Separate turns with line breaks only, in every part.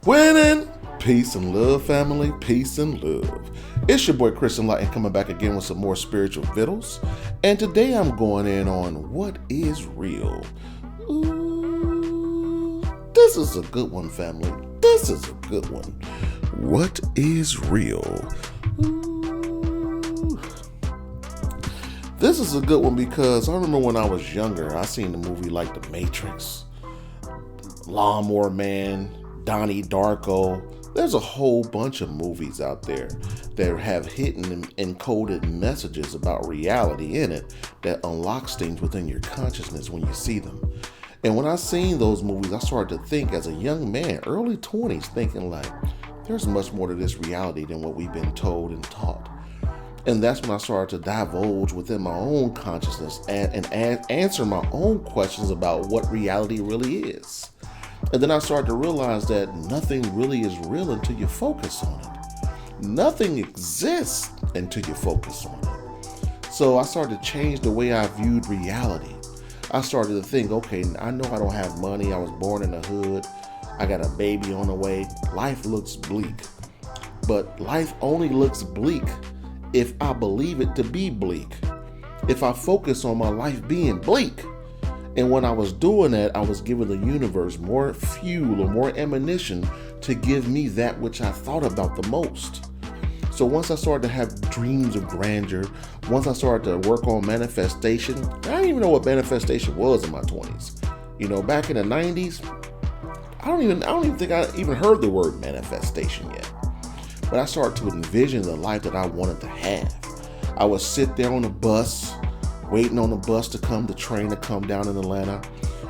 Winning! Peace and love, family. Peace and love. It's your boy Chris Enlightened coming back again with some more spiritual vittles. And today I'm going in on what is real. Ooh, this is a good one, family. This is a good one. What is real? Ooh. This is a good one because I remember when I was younger, I seen the movie like The Matrix, Lawnmower Man, Donnie Darko. There's a whole bunch of movies out there that have hidden and encoded messages about reality in it that unlocks things within your consciousness when you see them. And when I seen those movies, I started to think as a young man, early 20s, thinking like, there's much more to this reality than what we've been told and taught. And that's when I started to divulge within my own consciousness and answer my own questions about what reality really is. And then I started to realize that nothing really is real until you focus on it. Nothing exists until you focus on it. So I started to change the way I viewed reality. I started to think, okay, I know I don't have money. I was born in the hood. I got a baby on the way. Life looks bleak. But life only looks bleak if I believe it to be bleak. If I focus on my life being bleak. And when I was doing that, I was giving the universe more fuel or more ammunition to give me that which I thought about the most. So once I started to have dreams of grandeur, once I started to work on manifestation, I didn't even know what manifestation was in my 20s. You know, back in the 90s, I don't even think I even heard the word manifestation yet. But I started to envision the life that I wanted to have. I would sit there on the bus, waiting on the bus to come, the train to come down in Atlanta,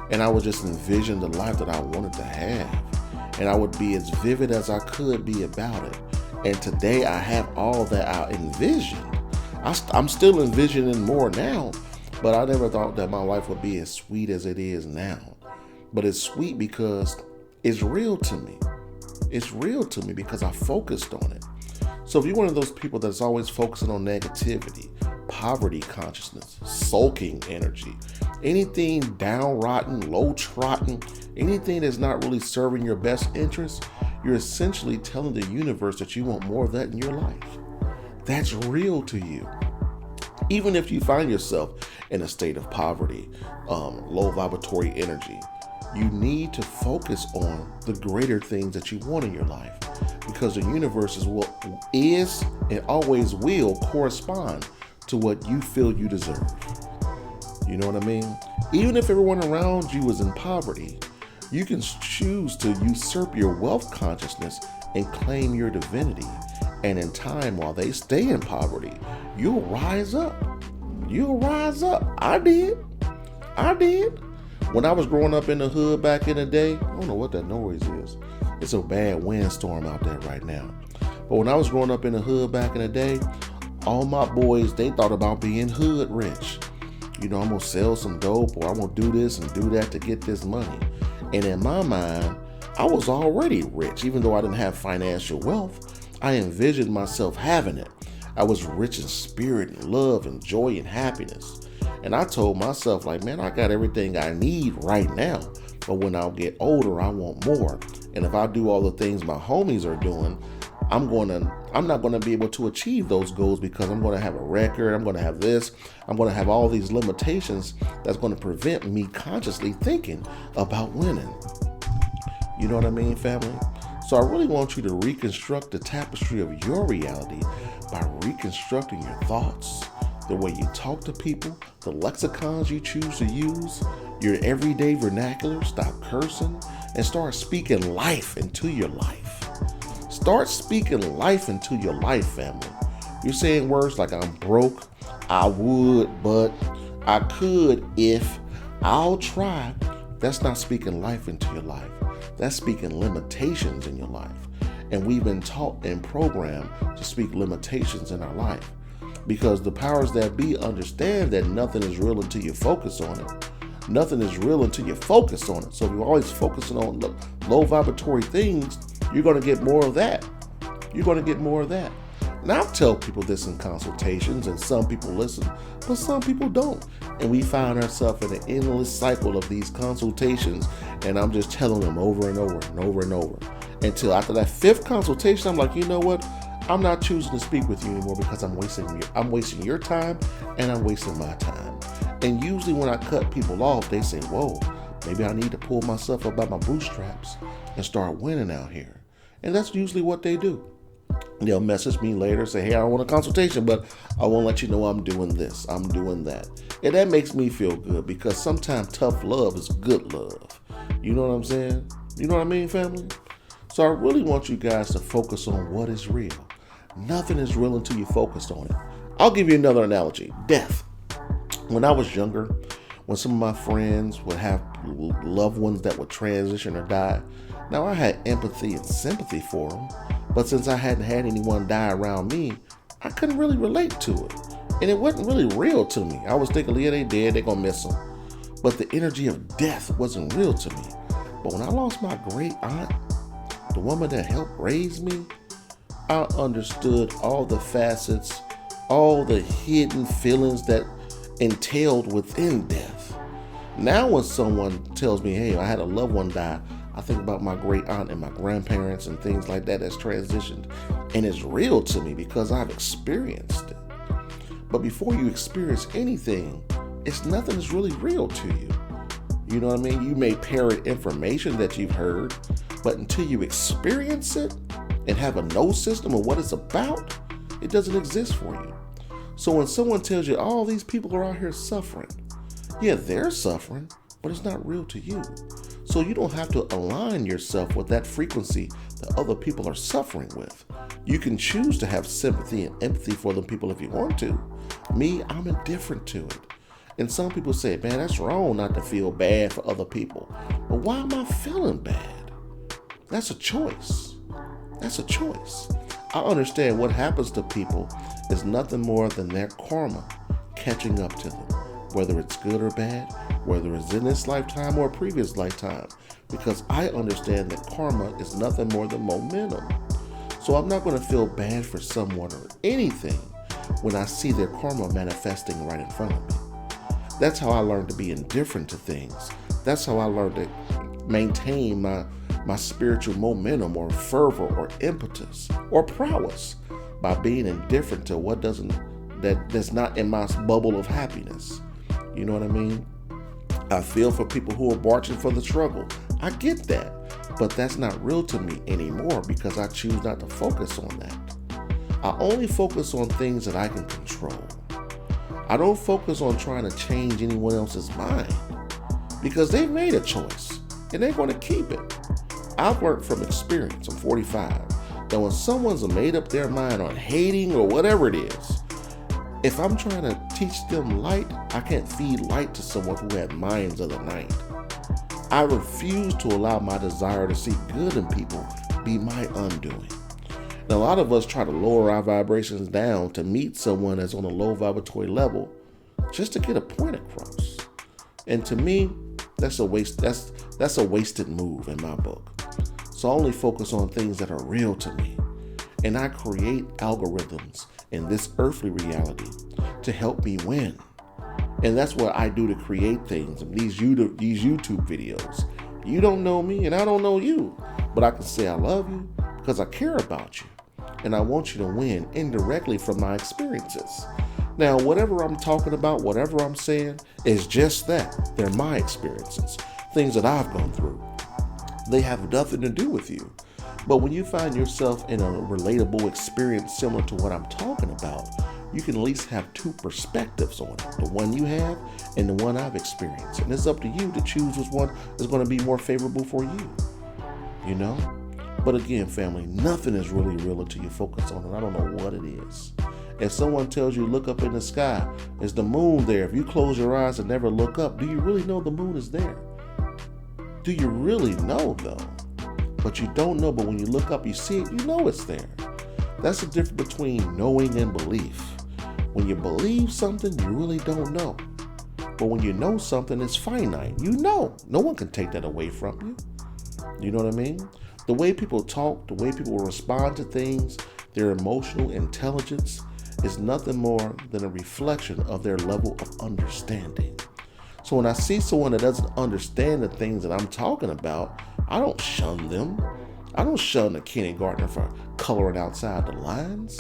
and I would just envision the life that I wanted to have. And I would be as vivid as I could be about it. And today I have all that I envisioned. I'm still envisioning more now, but I never thought that my life would be as sweet as it is now. But it's sweet because it's real to me. It's real to me because I focused on it. So if you're one of those people that's always focusing on negativity, poverty consciousness, sulking energy, anything downrotten, low-trodden, anything that's not really serving your best interest, you're essentially telling the universe that you want more of that in your life. That's real to you. Even if you find yourself in a state of poverty, low vibratory energy, you need to focus on the greater things that you want in your life, because the universe is and always will correspond to what you feel you deserve. You know what I mean? Even if everyone around you is in poverty, you can choose to usurp your wealth consciousness and claim your divinity. And in time, while they stay in poverty, you'll rise up. You'll rise up. I did. When I was growing up in the hood back in the day, I don't know what that noise is. It's a bad windstorm out there right now. But when I was growing up in the hood back in the day, all my boys, they thought about being hood rich. You know, I'm going to sell some dope, or I'm going to do this and do that to get this money. And in my mind, I was already rich. Even though I didn't have financial wealth, I envisioned myself having it. I was rich in spirit and love and joy and happiness. And I told myself, like, man, I got everything I need right now. But when I get older, I want more. And if I do all the things my homies are doing, I'm not going to be able to achieve those goals, because I'm going to have a record. I'm going to have this. I'm going to have all these limitations that's going to prevent me consciously thinking about winning. You know what I mean, family? So I really want you to reconstruct the tapestry of your reality by reconstructing your thoughts, the way you talk to people, the lexicons you choose to use, your everyday vernacular. Stop cursing and start speaking life into your life. Start speaking life into your life, family. You're saying words like I'm broke, I would, but, I could, if, I'll try. That's not speaking life into your life. That's speaking limitations in your life. And we've been taught and programmed to speak limitations in our life, because the powers that be understand that nothing is real until you focus on it. Nothing is real until you focus on it. So if you're always focusing on low vibratory things, you're going to get more of that. You're going to get more of that. And I'll tell people this in consultations, and some people listen, but some people don't. And we find ourselves in an endless cycle of these consultations, and I'm just telling them over and over and over and over. Until after that 5th consultation, I'm like, you know what? I'm not choosing to speak with you anymore because I'm wasting your time and I'm wasting my time. And usually when I cut people off, they say, whoa, maybe I need to pull myself up by my bootstraps and start winning out here. And that's usually what they do. They'll message me later, say, hey, I don't want a consultation, but I want to let you know I'm doing this, I'm doing that. And that makes me feel good because sometimes tough love is good love. You know what I'm saying? You know what I mean, family? So I really want you guys to focus on what is real. Nothing is real until you focus on it. I'll give you another analogy. Death. When I was younger, when some of my friends would have loved ones that would transition or die, now I had empathy and sympathy for them, but since I hadn't had anyone die around me, I couldn't really relate to it. And it wasn't really real to me. I was thinking, yeah, they dead, they're gonna miss them. But the energy of death wasn't real to me. But when I lost my great aunt, the woman that helped raise me, I understood all the facets, all the hidden feelings that entailed within death. Now when someone tells me, hey, I had a loved one die, I think about my great aunt and my grandparents and things like that that's transitioned. And it's real to me because I've experienced it. But before you experience anything, nothing is really real to you. You know what I mean? You may parrot information that you've heard, but until you experience it and have a know system of what it's about, it doesn't exist for you. So when someone tells you all these people are out here suffering, yeah, they're suffering, but it's not real to you. So you don't have to align yourself with that frequency that other people are suffering with. You can choose to have sympathy and empathy for them people if you want to. Me, I'm indifferent to it. And some people say, man, that's wrong not to feel bad for other people. But why am I feeling bad? That's a choice. That's a choice. I understand what happens to people is nothing more than their karma catching up to them, whether it's good or bad, whether it's in this lifetime or a previous lifetime, because I understand that karma is nothing more than momentum. So I'm not going to feel bad for someone or anything when I see their karma manifesting right in front of me. That's how I learned to be indifferent to things. That's how I learned to maintain my spiritual momentum or fervor or impetus or prowess by being indifferent to what that's not in my bubble of happiness. You know what I mean? I feel for people who are marching for the struggle. I get that, but that's not real to me anymore because I choose not to focus on that. I only focus on things that I can control. I don't focus on trying to change anyone else's mind because they've made a choice and they're going to keep it. I've learned from experience, I'm 45, that when someone's made up their mind on hating or whatever it is, if I'm trying to teach them light, I can't feed light to someone who had minds of the night. I refuse to allow my desire to see good in people be my undoing. Now, a lot of us try to lower our vibrations down to meet someone that's on a low vibratory level just to get a point across. And to me, that's a wasted move in my book. So I only focus on things that are real to me. And I create algorithms in this earthly reality to help me win. And that's what I do to create things, these YouTube videos. You don't know me and I don't know you, but I can say I love you because I care about you. And I want you to win indirectly from my experiences. Now, whatever I'm talking about, whatever I'm saying is just that. They're my experiences, things that I've gone through. They have nothing to do with you. But when you find yourself in a relatable experience similar to what I'm talking about, you can at least have two perspectives on it. The one you have and the one I've experienced. And it's up to you to choose which one is going to be more favorable for you. You know? But again, family, nothing is really real until you focus on it. I don't know what it is. If someone tells you look up in the sky, is the moon there? If you close your eyes and never look up, do you really know the moon is there? Do you really know though? But you don't know, but when you look up, you see it, you know it's there. That's the difference between knowing and belief. When you believe something, you really don't know. But when you know something, it's finite. You know. No one can take that away from you. You know what I mean? The way people talk, the way people respond to things, Their emotional intelligence is nothing more than a reflection of their level of understanding. So when I see someone that doesn't understand the things that I'm talking about, I don't shun them. I don't shun a kindergartner for coloring outside the lines.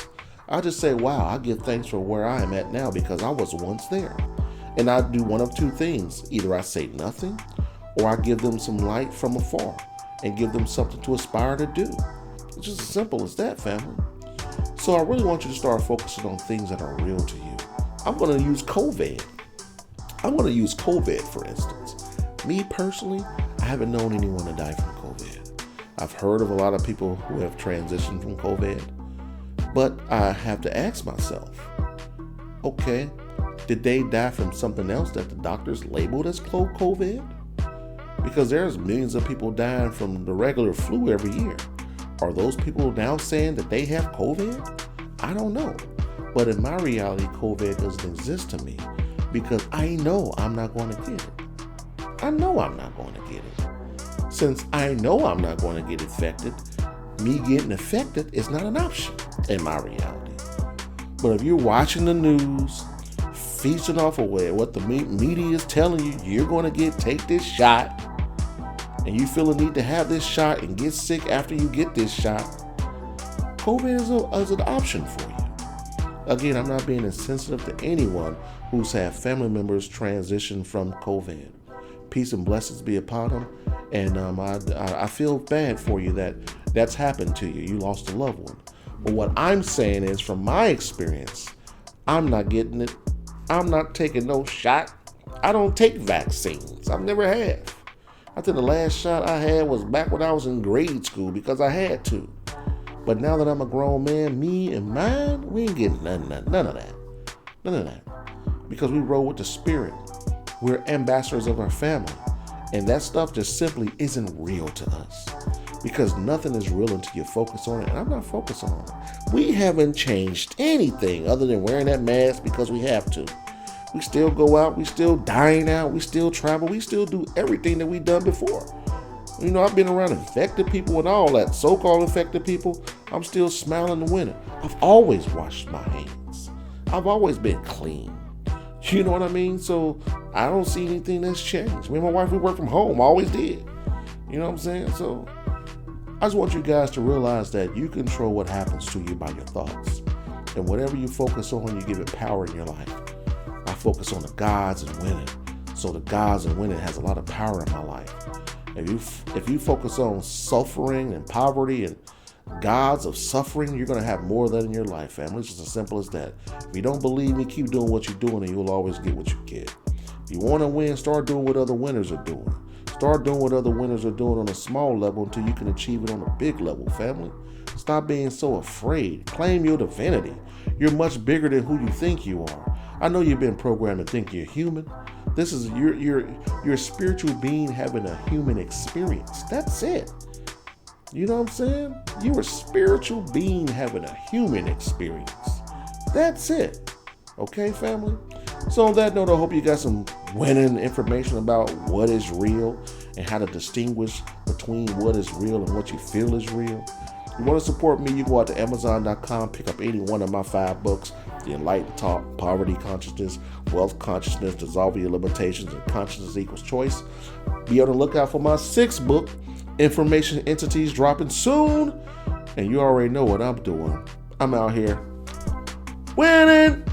I just say, wow, I give thanks for where I am at now because I was once there. And I do one of two things. Either I say nothing, or I give them some light from afar and give them something to aspire to do. It's just as simple as that, family. So I really want you to start focusing on things that are real to you. I'm going to use COVID. I'm going to use COVID, for instance. Me personally, I haven't known anyone to die from COVID. I've heard of a lot of people who have transitioned from COVID, but I have to ask myself, okay, did they die from something else that the doctors labeled as COVID? Because there's millions of people dying from the regular flu every year. Are those people now saying that they have COVID? I don't know. But in my reality, COVID doesn't exist to me because I know I'm not going to get it. I know I'm not going to get it. Since I know I'm not going to get infected, me getting affected is not an option in my reality. But if you're watching the news, feasting off of what the media is telling you, you're going to take this shot, and you feel the need to have this shot and get sick after you get this shot, COVID is an option for you. Again, I'm not being insensitive to anyone who's had family members transition from COVID. Peace and blessings be upon them. And I feel bad for you that that's happened to you. You lost a loved one. But what I'm saying is, from my experience, I'm not getting it. I'm not taking no shot. I don't take vaccines. I've never have. I think the last shot I had was back when I was in grade school because I had to. But now that I'm a grown man, me and mine, we ain't getting none of that. None of that. Because we roll with the spirit. We're ambassadors of our family. And that stuff just simply isn't real to us. Because nothing is real until you focus on it. And I'm not focused on it. We haven't changed anything other than wearing that mask because we have to. We still go out. We still dine out. We still travel. We still do everything that we've done before. You know, I've been around infected people and all that. So-called infected people. I'm still smiling in the winter. I've always washed my hands. I've always been clean. You know what I mean? So I don't see anything that's changed. Me and my wife, we work from home. Always did. You know what I'm saying? So I just want you guys to realize that you control what happens to you by your thoughts. And whatever you focus on, you give it power in your life. I focus on the gods and winning. So the gods and winning has a lot of power in my life. If you focus on suffering and poverty and gods of suffering, you're going to have more of that in your life, family. It's just as simple as that. If you don't believe me, keep doing what you're doing and you'll always get what you get. If you want to win, start doing what other winners are doing. Start doing what other winners are doing on a small level until you can achieve it on a big level, family. Stop being so afraid. Claim your divinity. You're much bigger than who you think you are. I know you've been programmed to think you're human. This is you're a spiritual being having a human experience. That's it. You know what I'm saying? You're a spiritual being having a human experience. That's it. Okay, family? So on that note, I hope you got some winning information about what is real and how to distinguish between what is real and what you feel is real. If you want to support me, you go out to Amazon.com, pick up any one of my 5 books, The Enlightened Talk, Poverty Consciousness, Wealth Consciousness, Dissolving Your Limitations, and Consciousness Equals Choice. Be on the lookout for my 6th book, Information Entities, dropping soon. And you already know what I'm doing. I'm out here winning.